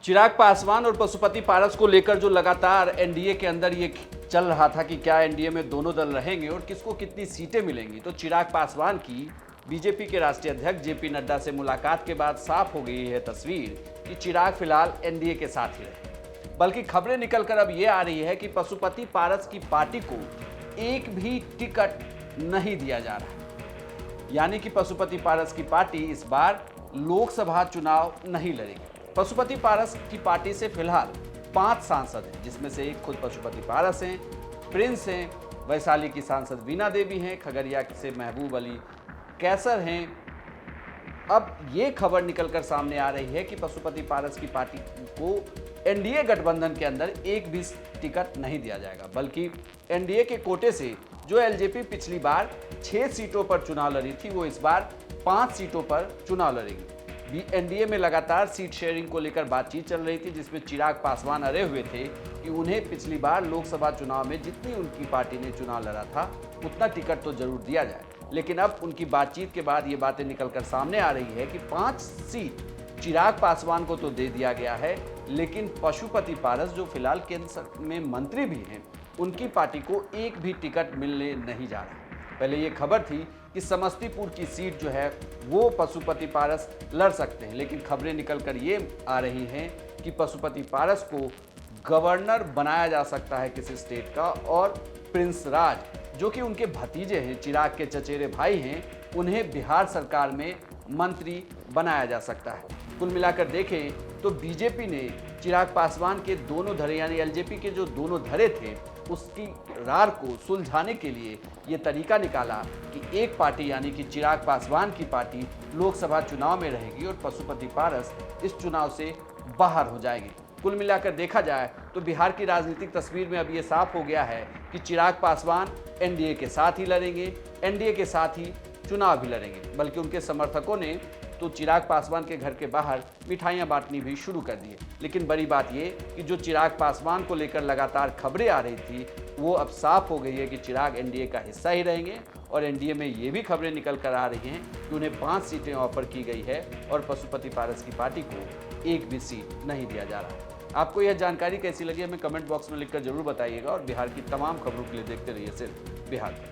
चिराग पासवान और पशुपति पारस को लेकर जो लगातार एनडीए के अंदर ये चल रहा था कि क्या एनडीए में दोनों दल रहेंगे और किसको कितनी सीटें मिलेंगी, तो चिराग पासवान की बीजेपी के राष्ट्रीय अध्यक्ष जेपी नड्डा से मुलाकात के बाद साफ हो गई है तस्वीर कि चिराग फिलहाल एनडीए के साथ ही रहे। बल्कि खबरें निकलकर अब ये आ रही है कि पशुपति पारस की पार्टी को एक भी टिकट नहीं दिया जा रहा है, यानी कि पशुपति पारस की पार्टी इस बार लोकसभा चुनाव नहीं लड़ेगी। पशुपति पारस की पार्टी से फिलहाल 5 सांसद हैं, जिसमें से एक खुद पशुपति पारस हैं, प्रिंस हैं, वैशाली की सांसद वीणा देवी हैं, खगड़िया से महबूब अली कैसर हैं। अब ये खबर निकलकर सामने आ रही है कि पशुपति पारस की पार्टी को एनडीए गठबंधन के अंदर एक भी टिकट नहीं दिया जाएगा, बल्कि एनडीए के कोटे से जो एलजेपी पिछली बार 6 सीटों पर चुनाव लड़ी थी, वो इस बार 5 सीटों पर चुनाव लड़ेगी। एनडीए में लगातार सीट शेयरिंग को लेकर बातचीत चल रही थी, जिसमें चिराग पासवान अड़े हुए थे कि उन्हें पिछली बार लोकसभा चुनाव में जितनी उनकी पार्टी ने चुनाव लड़ा था उतना टिकट तो जरूर दिया जाए। लेकिन अब उनकी बातचीत के बाद ये बातें निकलकर सामने आ रही है कि 5 सीट चिराग पासवान को तो दे दिया गया है, लेकिन पशुपति पारस जो फिलहाल केंद्र में मंत्री भी हैं, उनकी पार्टी को एक भी टिकट मिलने नहीं जा रहा। पहले ये खबर थी कि समस्तीपुर की सीट जो है वो पशुपति पारस लड़ सकते हैं, लेकिन खबरें निकलकर ये आ रही हैं कि पशुपति पारस को गवर्नर बनाया जा सकता है किसी स्टेट का, और प्रिंस राज जो कि उनके भतीजे हैं, चिराग के चचेरे भाई हैं, उन्हें बिहार सरकार में मंत्री बनाया जा सकता है। कुल मिलाकर देखें तो बीजेपी ने चिराग पासवान के दोनों धड़े यानी एलजेपी के जो दोनों धड़े थे उसकी रार को सुलझाने के लिए ये तरीका निकाला कि एक पार्टी यानी कि चिराग पासवान की पार्टी लोकसभा चुनाव में रहेगी और पशुपति पारस इस चुनाव से बाहर हो जाएगी। कुल मिलाकर देखा जाए तो बिहार की राजनीतिक तस्वीर में अब ये साफ हो गया है कि चिराग पासवान एनडीए के साथ ही लड़ेंगे, एनडीए के साथ ही चुनाव भी लड़ेंगे। बल्कि उनके समर्थकों ने तो चिराग पासवान के घर के बाहर मिठाइयां बांटनी भी शुरू कर दी है। लेकिन बड़ी बात ये कि जो चिराग पासवान को लेकर लगातार खबरें आ रही थी वो अब साफ हो गई है कि चिराग एनडीए का हिस्सा ही रहेंगे, और एनडीए में ये भी खबरें निकल कर आ रही हैं कि उन्हें 5 सीटें ऑफर की गई है और पशुपति पारस की पार्टी को एक भी सीट नहीं दिया जा रहा है। आपको यह जानकारी कैसी लगी हमें कमेंट बॉक्स में लिखकर जरूर बताइएगा, और बिहार की तमाम खबरों के लिए देखते रहिए सिर्फ बिहार।